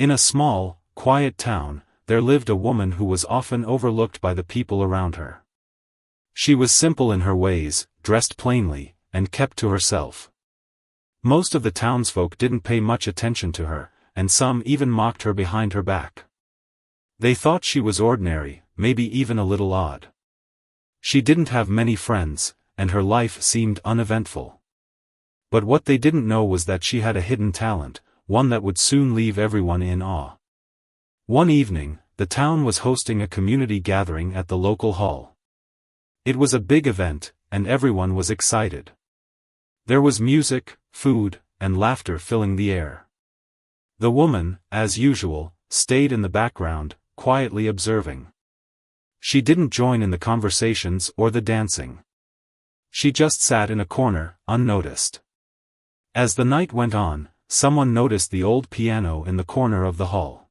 In a small, quiet town, there lived a woman who was often overlooked by the people around her. She was simple in her ways, dressed plainly, and kept to herself. Most of the townsfolk didn't pay much attention to her, and some even mocked her behind her back. They thought she was ordinary, maybe even a little odd. She didn't have many friends, and her life seemed uneventful. But what they didn't know was that she had a hidden talent, one that would soon leave everyone in awe. One evening, the town was hosting a community gathering at the local hall. It was a big event, and everyone was excited. There was music, food, and laughter filling the air. The woman, as usual, stayed in the background, quietly observing. She didn't join in the conversations or the dancing. She just sat in a corner, unnoticed. As the night went on, someone noticed the old piano in the corner of the hall.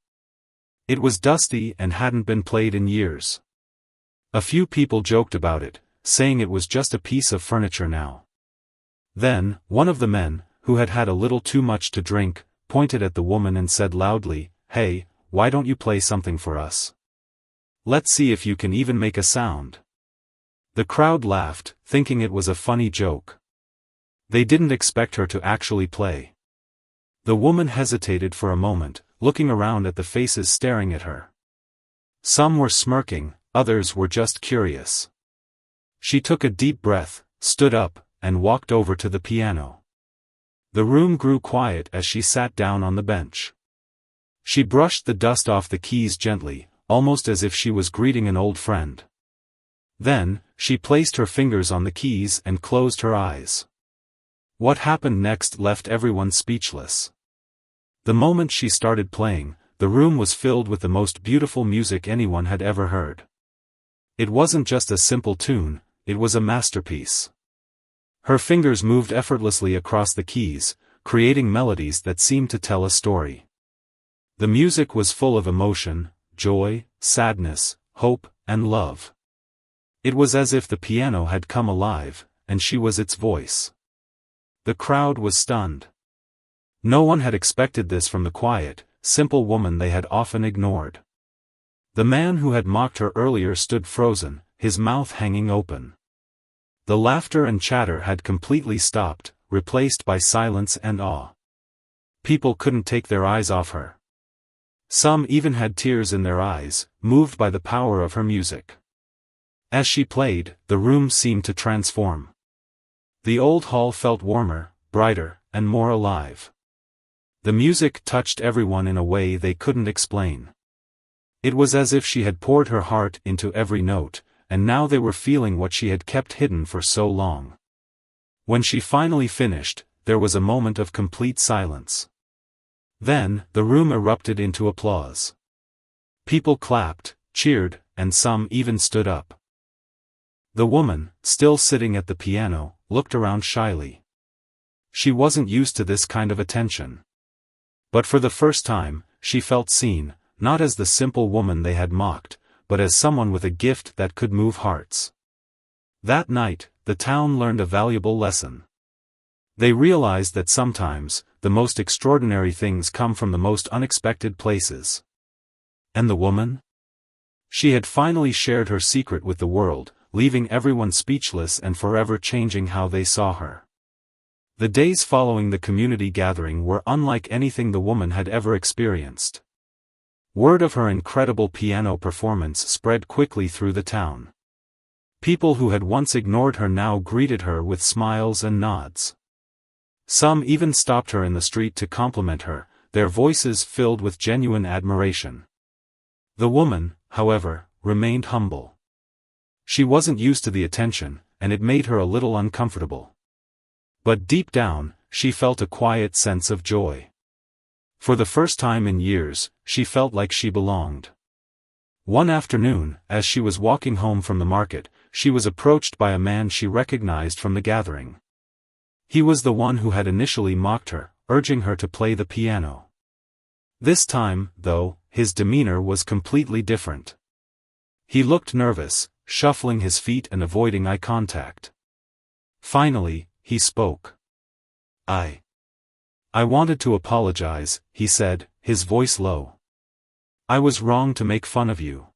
It was dusty and hadn't been played in years. A few people joked about it, saying it was just a piece of furniture now. Then, one of the men, who had had a little too much to drink, pointed at the woman and said loudly, "Hey, why don't you play something for us? Let's see if you can even make a sound." The crowd laughed, thinking it was a funny joke. They didn't expect her to actually play. The woman hesitated for a moment, looking around at the faces staring at her. Some were smirking, others were just curious. She took a deep breath, stood up, and walked over to the piano. The room grew quiet as she sat down on the bench. She brushed the dust off the keys gently, almost as if she was greeting an old friend. Then, she placed her fingers on the keys and closed her eyes. What happened next left everyone speechless. The moment she started playing, the room was filled with the most beautiful music anyone had ever heard. It wasn't just a simple tune, it was a masterpiece. Her fingers moved effortlessly across the keys, creating melodies that seemed to tell a story. The music was full of emotion, joy, sadness, hope, and love. It was as if the piano had come alive, and she was its voice. The crowd was stunned. No one had expected this from the quiet, simple woman they had often ignored. The man who had mocked her earlier stood frozen, his mouth hanging open. The laughter and chatter had completely stopped, replaced by silence and awe. People couldn't take their eyes off her. Some even had tears in their eyes, moved by the power of her music. As she played, the room seemed to transform. The old hall felt warmer, brighter, and more alive. The music touched everyone in a way they couldn't explain. It was as if she had poured her heart into every note, and now they were feeling what she had kept hidden for so long. When she finally finished, there was a moment of complete silence. Then, the room erupted into applause. People clapped, cheered, and some even stood up. The woman, still sitting at the piano, looked around shyly. She wasn't used to this kind of attention. But for the first time, she felt seen, not as the simple woman they had mocked, but as someone with a gift that could move hearts. That night, the town learned a valuable lesson. They realized that sometimes, the most extraordinary things come from the most unexpected places. And the woman? She had finally shared her secret with the world, leaving everyone speechless and forever changing how they saw her. The days following the community gathering were unlike anything the woman had ever experienced. Word of her incredible piano performance spread quickly through the town. People who had once ignored her now greeted her with smiles and nods. Some even stopped her in the street to compliment her, their voices filled with genuine admiration. The woman, however, remained humble. She wasn't used to the attention, and it made her a little uncomfortable. But deep down, she felt a quiet sense of joy. For the first time in years, she felt like she belonged. One afternoon, as she was walking home from the market, she was approached by a man she recognized from the gathering. He was the one who had initially mocked her, urging her to play the piano. This time, though, his demeanor was completely different. He looked nervous, shuffling his feet and avoiding eye contact. Finally, he spoke. "I wanted to apologize," he said, his voice low. "I was wrong to make fun of you.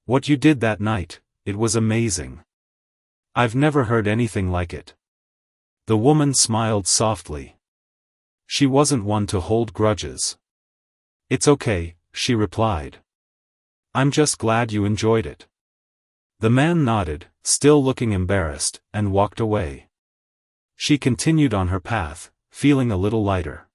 What you did that night, it was amazing. I've never heard anything like it." The woman smiled softly. She wasn't one to hold grudges. "It's okay," she replied. "I'm just glad you enjoyed it." The man nodded, still looking embarrassed, and walked away. She continued on her path, feeling a little lighter.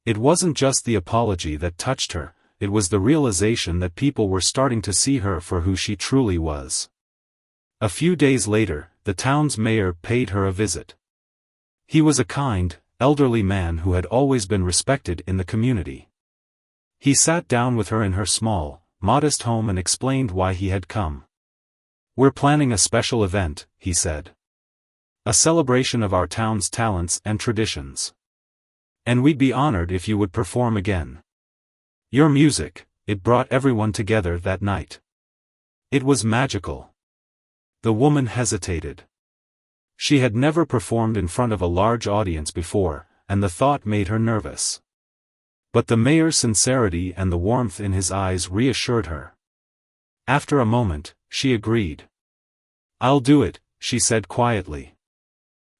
It wasn't just the apology that touched her, it was the realization that people were starting to see her for who she truly was. A few days later, the town's mayor paid her a visit. He was a kind, elderly man who had always been respected in the community. He sat down with her in her small, modest home and explained why he had come. "We're planning a special event," he said. "A celebration of our town's talents and traditions. And we'd be honored if you would perform again. Your music, it brought everyone together that night. It was magical." The woman hesitated. She had never performed in front of a large audience before, and the thought made her nervous. But the mayor's sincerity and the warmth in his eyes reassured her. After a moment, she agreed. "I'll do it," she said quietly.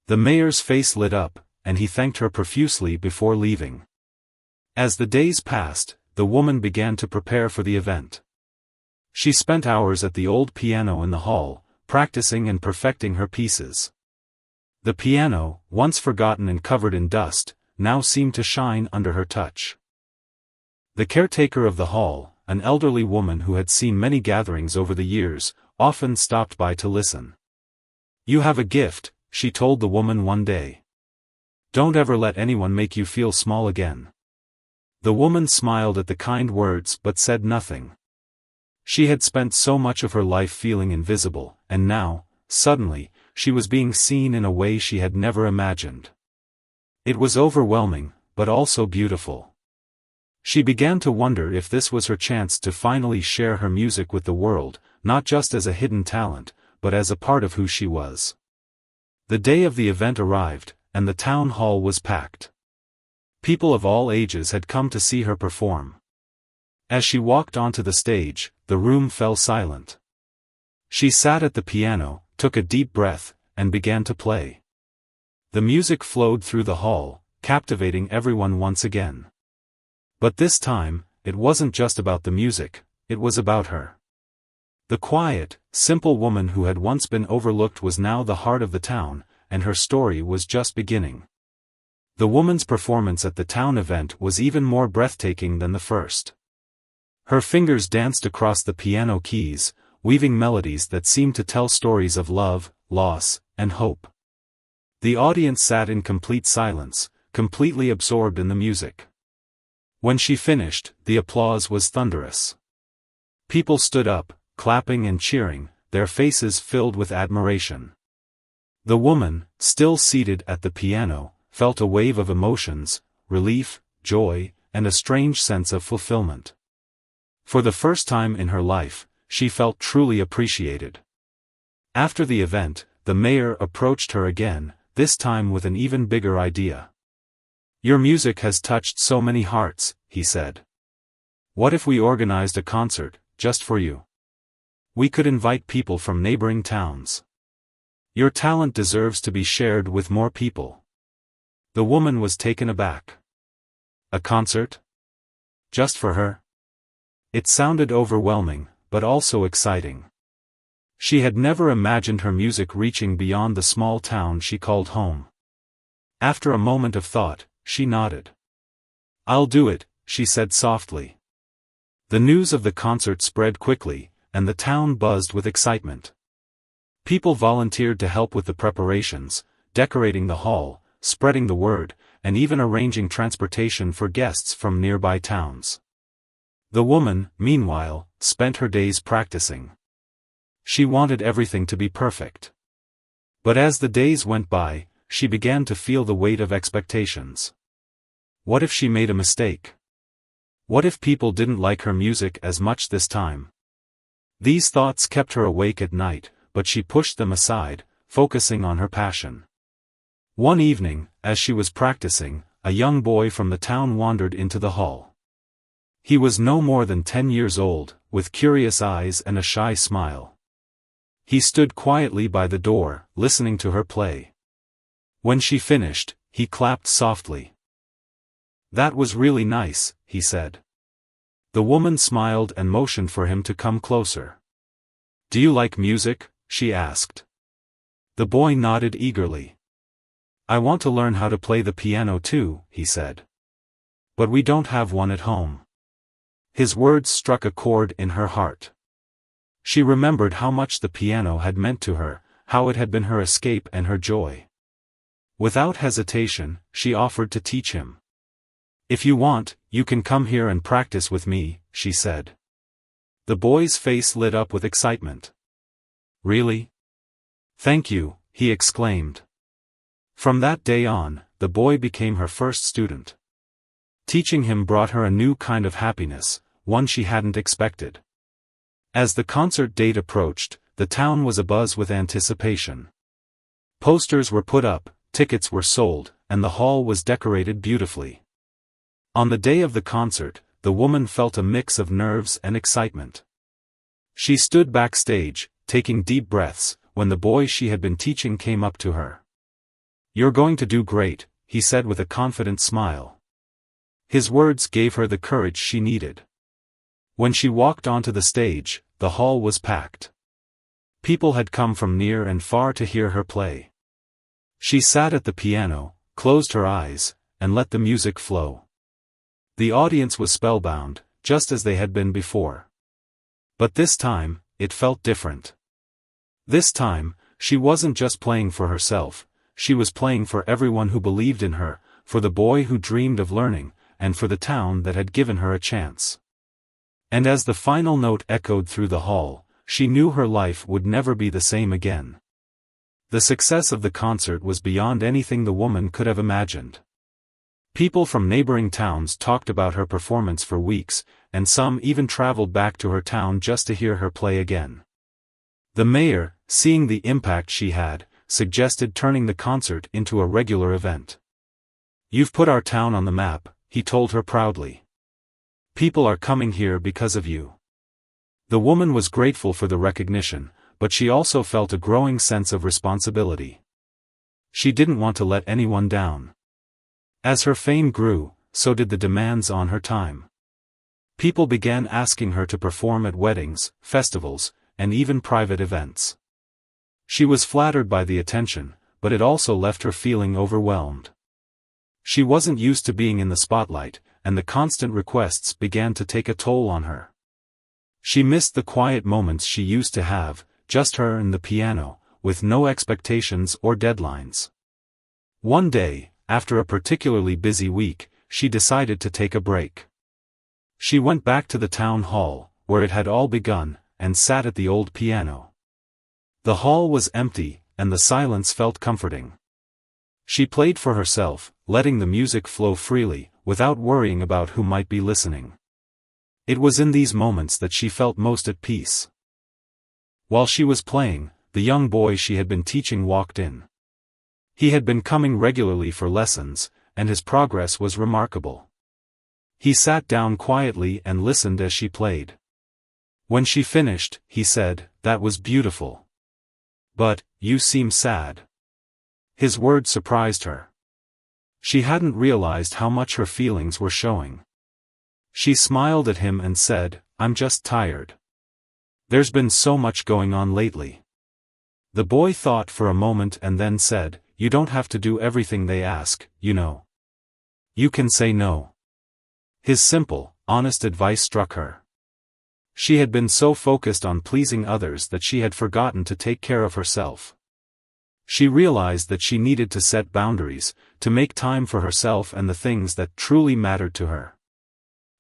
The mayor's face lit up, and he thanked her profusely before leaving. As the days passed, the woman began to prepare for the event. She spent hours at the old piano in the hall, practicing and perfecting her pieces. The piano, once forgotten and covered in dust, now seemed to shine under her touch. The caretaker of the hall, an elderly woman who had seen many gatherings over the years, often stopped by to listen. "You have a gift," she told the woman one day. "Don't ever let anyone make you feel small again." The woman smiled at the kind words but said nothing. She had spent so much of her life feeling invisible, and now, suddenly, she was being seen in a way she had never imagined. It was overwhelming, but also beautiful. She began to wonder if this was her chance to finally share her music with the world, not just as a hidden talent, but as a part of who she was. The day of the event arrived, and the town hall was packed. People of all ages had come to see her perform. As she walked onto the stage, the room fell silent. She sat at the piano, took a deep breath, and began to play. The music flowed through the hall, captivating everyone once again. But this time, it wasn't just about the music, it was about her. The quiet, simple woman who had once been overlooked was now the heart of the town, and her story was just beginning. The woman's performance at the town event was even more breathtaking than the first. Her fingers danced across the piano keys, weaving melodies that seemed to tell stories of love, loss, and hope. The audience sat in complete silence, completely absorbed in the music. When she finished, the applause was thunderous. People stood up, clapping and cheering, their faces filled with admiration. The woman, still seated at the piano, felt a wave of emotions, relief, joy, and a strange sense of fulfillment. For the first time in her life, she felt truly appreciated. After the event, the mayor approached her again, this time with an even bigger idea. "Your music has touched so many hearts," he said. "What if we organized a concert, just for you? We could invite people from neighboring towns. Your talent deserves to be shared with more people." The woman was taken aback. A concert? Just for her? It sounded overwhelming, but also exciting. She had never imagined her music reaching beyond the small town she called home. After a moment of thought, she nodded. "I'll do it," she said softly. The news of the concert spread quickly, and the town buzzed with excitement. People volunteered to help with the preparations, decorating the hall, spreading the word, and even arranging transportation for guests from nearby towns. The woman, meanwhile, spent her days practicing. She wanted everything to be perfect. But as the days went by, she began to feel the weight of expectations. What if she made a mistake? What if people didn't like her music as much this time? These thoughts kept her awake at night, but she pushed them aside, focusing on her passion. One evening, as she was practicing, a young boy from the town wandered into the hall. He was no more than 10 years old, with curious eyes and a shy smile. He stood quietly by the door, listening to her play. When she finished, he clapped softly. "That was really nice," he said. The woman smiled and motioned for him to come closer. "Do you like music?" she asked. The boy nodded eagerly. "I want to learn how to play the piano too," he said. "But we don't have one at home." His words struck a chord in her heart. She remembered how much the piano had meant to her, how it had been her escape and her joy. Without hesitation, she offered to teach him. "If you want, you can come here and practice with me," she said. The boy's face lit up with excitement. "Really? Thank you," he exclaimed. From that day on, the boy became her first student. Teaching him brought her a new kind of happiness, one she hadn't expected. As the concert date approached, the town was abuzz with anticipation. Posters were put up, tickets were sold, and the hall was decorated beautifully. On the day of the concert, the woman felt a mix of nerves and excitement. She stood backstage, taking deep breaths, when the boy she had been teaching came up to her. "You're going to do great," he said with a confident smile. His words gave her the courage she needed. When she walked onto the stage, the hall was packed. People had come from near and far to hear her play. She sat at the piano, closed her eyes, and let the music flow. The audience was spellbound, just as they had been before. But this time, it felt different. This time, she wasn't just playing for herself, she was playing for everyone who believed in her, for the boy who dreamed of learning, and for the town that had given her a chance. And as the final note echoed through the hall, she knew her life would never be the same again. The success of the concert was beyond anything the woman could have imagined. People from neighboring towns talked about her performance for weeks, and some even traveled back to her town just to hear her play again. The mayor, seeing the impact she had, suggested turning the concert into a regular event. "You've put our town on the map," he told her proudly. "People are coming here because of you." The woman was grateful for the recognition, but she also felt a growing sense of responsibility. She didn't want to let anyone down. As her fame grew, so did the demands on her time. People began asking her to perform at weddings, festivals, and even private events. She was flattered by the attention, but it also left her feeling overwhelmed. She wasn't used to being in the spotlight, and the constant requests began to take a toll on her. She missed the quiet moments she used to have, just her and the piano, with no expectations or deadlines. One day, after a particularly busy week, she decided to take a break. She went back to the town hall, where it had all begun, and sat at the old piano. The hall was empty, and the silence felt comforting. She played for herself, letting the music flow freely, without worrying about who might be listening. It was in these moments that she felt most at peace. While she was playing, the young boy she had been teaching walked in. He had been coming regularly for lessons, and his progress was remarkable. He sat down quietly and listened as she played. When she finished, he said, "That was beautiful. But, you seem sad." His words surprised her. She hadn't realized how much her feelings were showing. She smiled at him and said, "I'm just tired. There's been so much going on lately." The boy thought for a moment and then said, "You don't have to do everything they ask, you know. You can say no." His simple, honest advice struck her. She had been so focused on pleasing others that she had forgotten to take care of herself. She realized that she needed to set boundaries, to make time for herself and the things that truly mattered to her.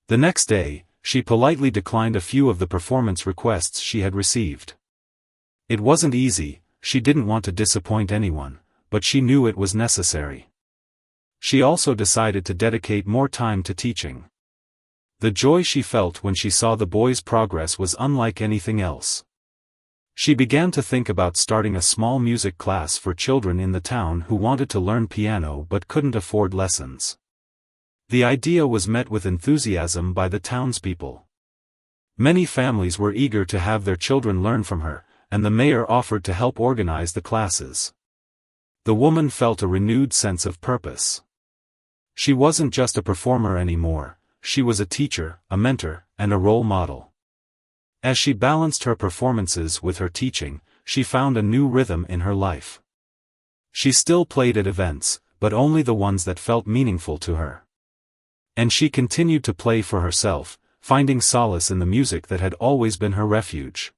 The next day, she politely declined a few of the performance requests she had received. It wasn't easy, she didn't want to disappoint anyone, but she knew it was necessary. She also decided to dedicate more time to teaching. The joy she felt when she saw the boy's progress was unlike anything else. She began to think about starting a small music class for children in the town who wanted to learn piano but couldn't afford lessons. The idea was met with enthusiasm by the townspeople. Many families were eager to have their children learn from her, and the mayor offered to help organize the classes. The woman felt a renewed sense of purpose. She wasn't just a performer anymore, she was a teacher, a mentor, and a role model. As she balanced her performances with her teaching, she found a new rhythm in her life. She still played at events, but only the ones that felt meaningful to her. And she continued to play for herself, finding solace in the music that had always been her refuge.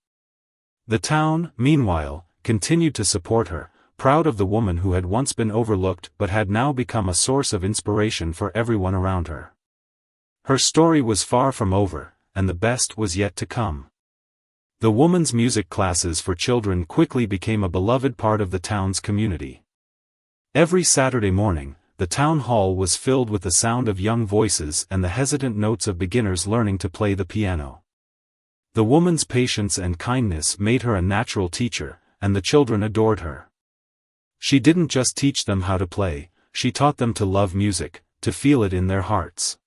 The town, meanwhile, continued to support her, proud of the woman who had once been overlooked but had now become a source of inspiration for everyone around her. Her story was far from over, and the best was yet to come. The woman's music classes for children quickly became a beloved part of the town's community. Every Saturday morning, the town hall was filled with the sound of young voices and the hesitant notes of beginners learning to play the piano. The woman's patience and kindness made her a natural teacher, and the children adored her. She didn't just teach them how to play, she taught them to love music, to feel it in their hearts.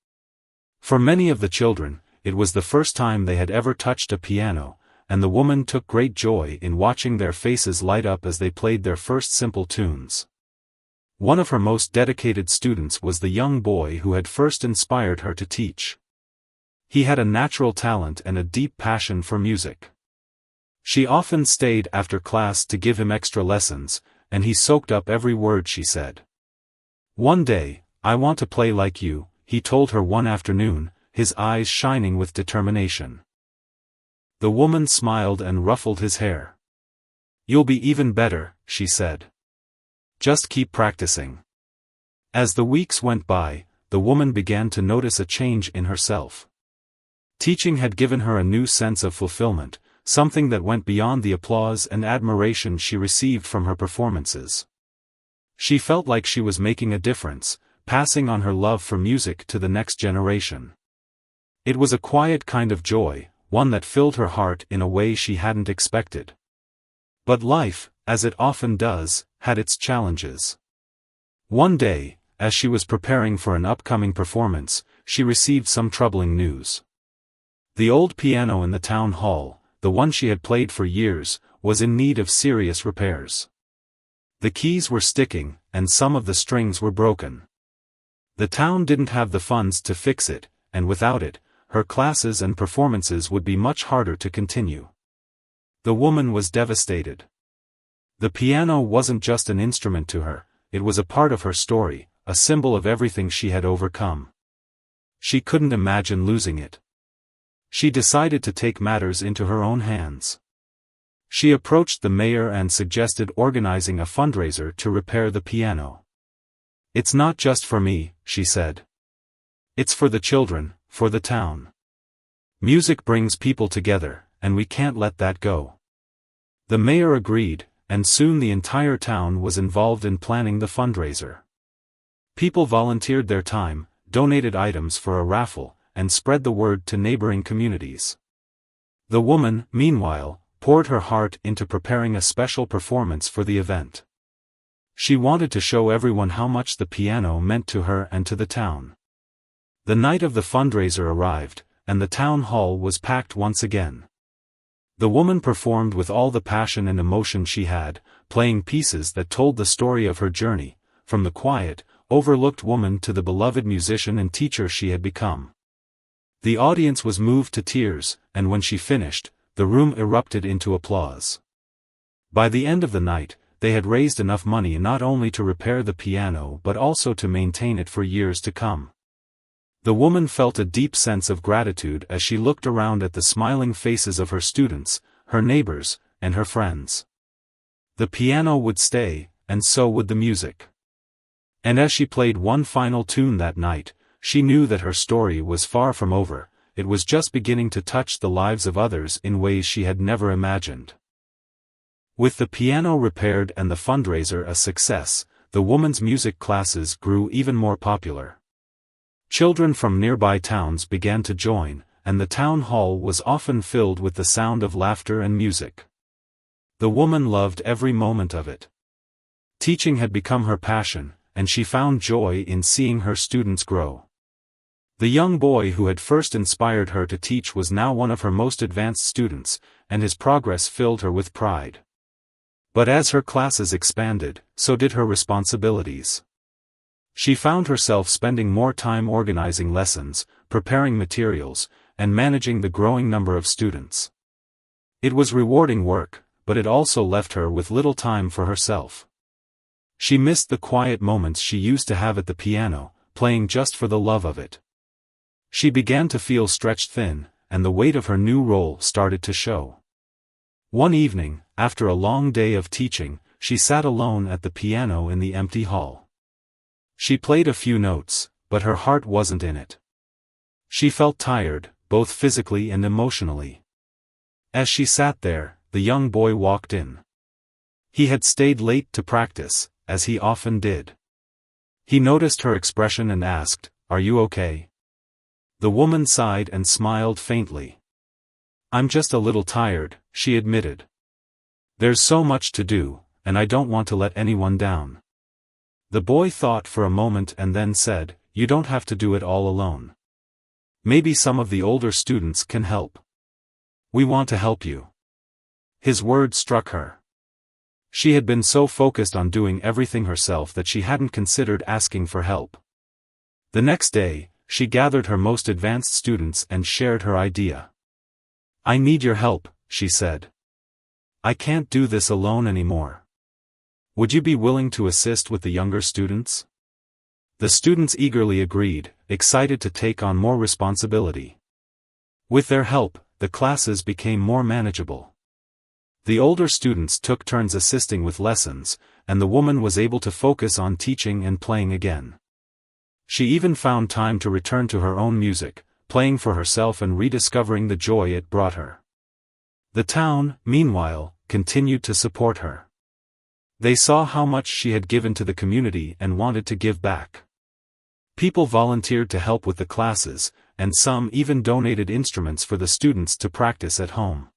For many of the children, it was the first time they had ever touched a piano, and the woman took great joy in watching their faces light up as they played their first simple tunes. One of her most dedicated students was the young boy who had first inspired her to teach. He had a natural talent and a deep passion for music. She often stayed after class to give him extra lessons, and he soaked up every word she said. One day, "I want to play like you," he told her one afternoon, his eyes shining with determination. The woman smiled and ruffled his hair. "You'll be even better," she said. "Just keep practicing." As the weeks went by, the woman began to notice a change in herself. Teaching had given her a new sense of fulfillment, something that went beyond the applause and admiration she received from her performances. She felt like she was making a difference, passing on her love for music to the next generation. It was a quiet kind of joy, one that filled her heart in a way she hadn't expected. But life, as it often does, had its challenges. One day, as she was preparing for an upcoming performance, she received some troubling news. The old piano in the town hall, the one she had played for years, was in need of serious repairs. The keys were sticking, and some of the strings were broken. The town didn't have the funds to fix it, and without it, her classes and performances would be much harder to continue. The woman was devastated. The piano wasn't just an instrument to her, it was a part of her story, a symbol of everything she had overcome. She couldn't imagine losing it. She decided to take matters into her own hands. She approached the mayor and suggested organizing a fundraiser to repair the piano. "It's not just for me," she said. "It's for the children, for the town. Music brings people together, and we can't let that go." The mayor agreed, and soon the entire town was involved in planning the fundraiser. People volunteered their time, donated items for a raffle, and spread the word to neighboring communities. The woman, meanwhile, poured her heart into preparing a special performance for the event. She wanted to show everyone how much the piano meant to her and to the town. The night of the fundraiser arrived, and the town hall was packed once again. The woman performed with all the passion and emotion she had, playing pieces that told the story of her journey, from the quiet, overlooked woman to the beloved musician and teacher she had become. The audience was moved to tears, and when she finished, the room erupted into applause. By the end of the night, they had raised enough money not only to repair the piano but also to maintain it for years to come. The woman felt a deep sense of gratitude as she looked around at the smiling faces of her students, her neighbors, and her friends. The piano would stay, and so would the music. And as she played one final tune that night, she knew that her story was far from over, it was just beginning to touch the lives of others in ways she had never imagined. With the piano repaired and the fundraiser a success, the woman's music classes grew even more popular. Children from nearby towns began to join, and the town hall was often filled with the sound of laughter and music. The woman loved every moment of it. Teaching had become her passion, and she found joy in seeing her students grow. The young boy who had first inspired her to teach was now one of her most advanced students, and his progress filled her with pride. But as her classes expanded, so did her responsibilities. She found herself spending more time organizing lessons, preparing materials, and managing the growing number of students. It was rewarding work, but it also left her with little time for herself. She missed the quiet moments she used to have at the piano, playing just for the love of it. She began to feel stretched thin, and the weight of her new role started to show. One evening, after a long day of teaching, she sat alone at the piano in the empty hall. She played a few notes, but her heart wasn't in it. She felt tired, both physically and emotionally. As she sat there, the young boy walked in. He had stayed late to practice, as he often did. He noticed her expression and asked, "Are you okay?" The woman sighed and smiled faintly. "I'm just a little tired," she admitted. "There's so much to do, and I don't want to let anyone down." The boy thought for a moment and then said, "You don't have to do it all alone. Maybe some of the older students can help. We want to help you." His words struck her. She had been so focused on doing everything herself that she hadn't considered asking for help. The next day, she gathered her most advanced students and shared her idea. "I need your help," she said. "I can't do this alone anymore. Would you be willing to assist with the younger students?" The students eagerly agreed, excited to take on more responsibility. With their help, the classes became more manageable. The older students took turns assisting with lessons, and the woman was able to focus on teaching and playing again. She even found time to return to her own music, playing for herself and rediscovering the joy it brought her. The town, meanwhile, continued to support her. They saw how much she had given to the community and wanted to give back. People volunteered to help with the classes, and some even donated instruments for the students to practice at home.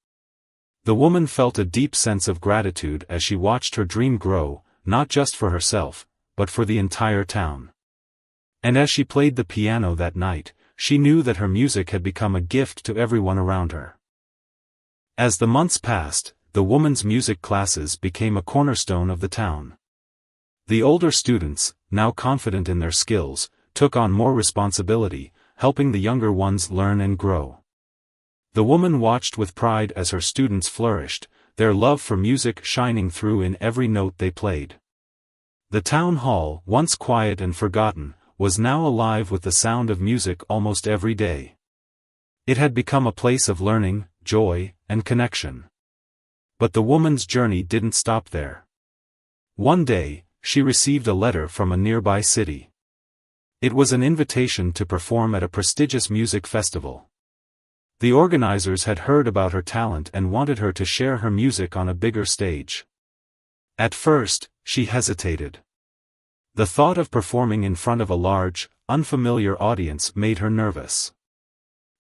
The woman felt a deep sense of gratitude as she watched her dream grow, not just for herself, but for the entire town. And as she played the piano that night, she knew that her music had become a gift to everyone around her. As the months passed, the woman's music classes became a cornerstone of the town. The older students, now confident in their skills, took on more responsibility, helping the younger ones learn and grow. The woman watched with pride as her students flourished, their love for music shining through in every note they played. The town hall, once quiet and forgotten, was now alive with the sound of music almost every day. It had become a place of learning, joy, and connection. But the woman's journey didn't stop there. One day, she received a letter from a nearby city. It was an invitation to perform at a prestigious music festival. The organizers had heard about her talent and wanted her to share her music on a bigger stage. At first, she hesitated. The thought of performing in front of a large, unfamiliar audience made her nervous.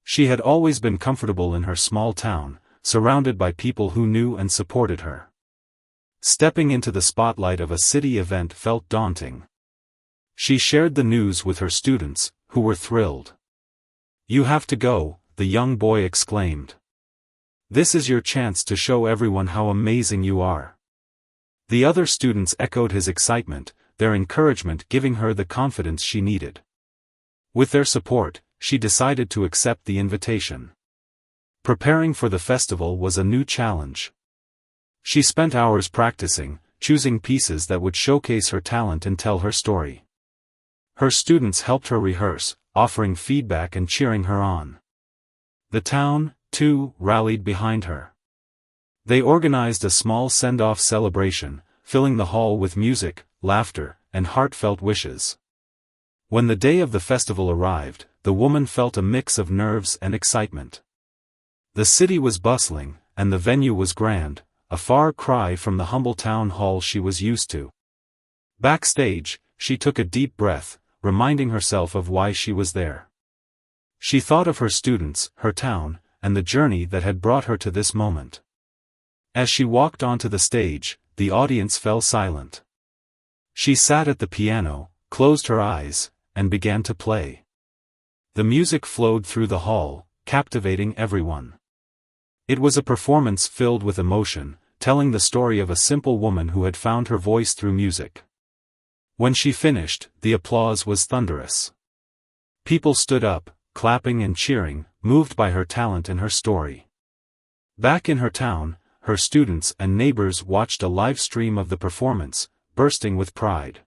She had always been comfortable in her small town, surrounded by people who knew and supported her. Stepping into the spotlight of a city event felt daunting. She shared the news with her students, who were thrilled. "You have to go," the young boy exclaimed. "This is your chance to show everyone how amazing you are." The other students echoed his excitement, their encouragement giving her the confidence she needed. With their support, she decided to accept the invitation. Preparing for the festival was a new challenge. She spent hours practicing, choosing pieces that would showcase her talent and tell her story. Her students helped her rehearse, offering feedback and cheering her on. The town, too, rallied behind her. They organized a small send-off celebration, filling the hall with music, laughter, and heartfelt wishes. When the day of the festival arrived, the woman felt a mix of nerves and excitement. The city was bustling, and the venue was grand, a far cry from the humble town hall she was used to. Backstage, she took a deep breath, reminding herself of why she was there. She thought of her students, her town, and the journey that had brought her to this moment. As she walked onto the stage, the audience fell silent. She sat at the piano, closed her eyes, and began to play. The music flowed through the hall, captivating everyone. It was a performance filled with emotion, telling the story of a simple woman who had found her voice through music. When she finished, the applause was thunderous. People stood up, clapping and cheering, moved by her talent and her story. Back in her town, her students and neighbors watched a live stream of the performance, bursting with pride.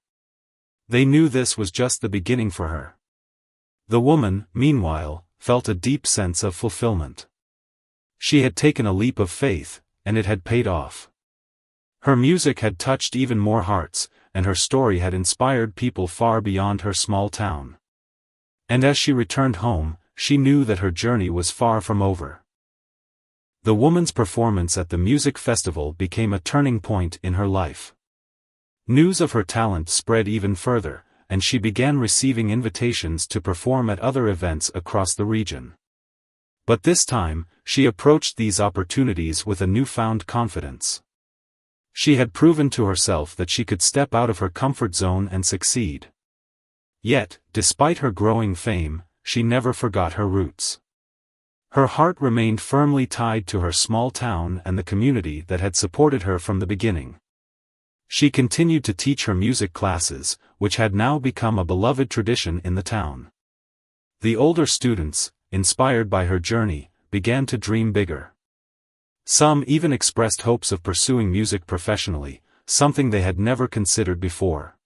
They knew this was just the beginning for her. The woman, meanwhile, felt a deep sense of fulfillment. She had taken a leap of faith, and it had paid off. Her music had touched even more hearts, and her story had inspired people far beyond her small town. And as she returned home, she knew that her journey was far from over. The woman's performance at the music festival became a turning point in her life. News of her talent spread even further, and she began receiving invitations to perform at other events across the region. But this time, she approached these opportunities with a newfound confidence. She had proven to herself that she could step out of her comfort zone and succeed. Yet, despite her growing fame, she never forgot her roots. Her heart remained firmly tied to her small town and the community that had supported her from the beginning. She continued to teach her music classes, which had now become a beloved tradition in the town. The older students, inspired by her journey, began to dream bigger. Some even expressed hopes of pursuing music professionally, something they had never considered before.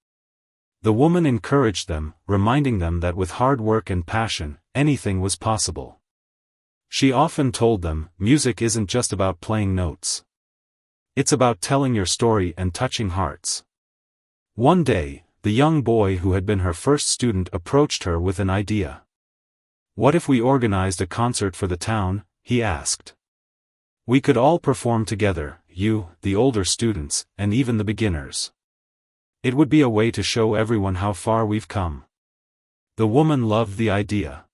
The woman encouraged them, reminding them that with hard work and passion, anything was possible. She often told them, music isn't just about playing notes. It's about telling your story and touching hearts. One day, the young boy who had been her first student approached her with an idea. "What if we organized a concert for the town?" he asked. "We could all perform together, you, the older students, and even the beginners. It would be a way to show everyone how far we've come." The woman loved the idea.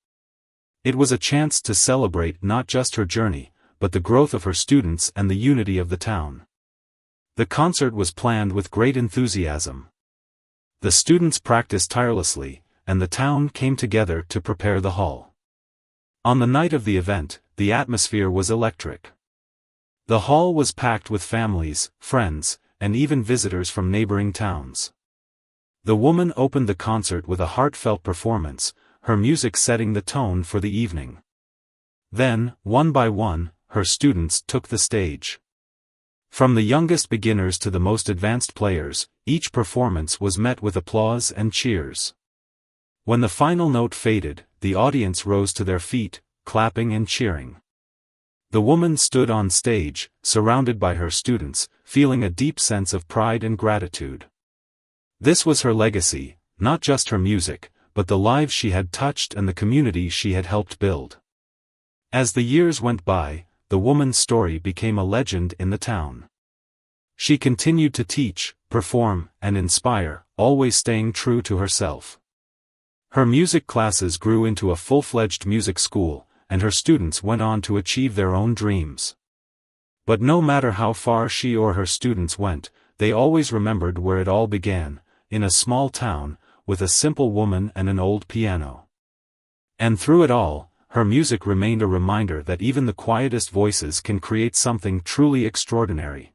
It was a chance to celebrate not just her journey, but the growth of her students and the unity of the town. The concert was planned with great enthusiasm. The students practiced tirelessly, and the town came together to prepare the hall. On the night of the event, the atmosphere was electric. The hall was packed with families, friends, and even visitors from neighboring towns. The woman opened the concert with a heartfelt performance, her music setting the tone for the evening. Then, one by one, her students took the stage. From the youngest beginners to the most advanced players, each performance was met with applause and cheers. When the final note faded, the audience rose to their feet, clapping and cheering. The woman stood on stage, surrounded by her students, feeling a deep sense of pride and gratitude. This was her legacy, not just her music, but the lives she had touched and the community she had helped build. As the years went by, the woman's story became a legend in the town. She continued to teach, perform, and inspire, always staying true to herself. Her music classes grew into a full-fledged music school, and her students went on to achieve their own dreams. But no matter how far she or her students went, they always remembered where it all began, in a small town, with a simple woman and an old piano. And through it all, her music remained a reminder that even the quietest voices can create something truly extraordinary.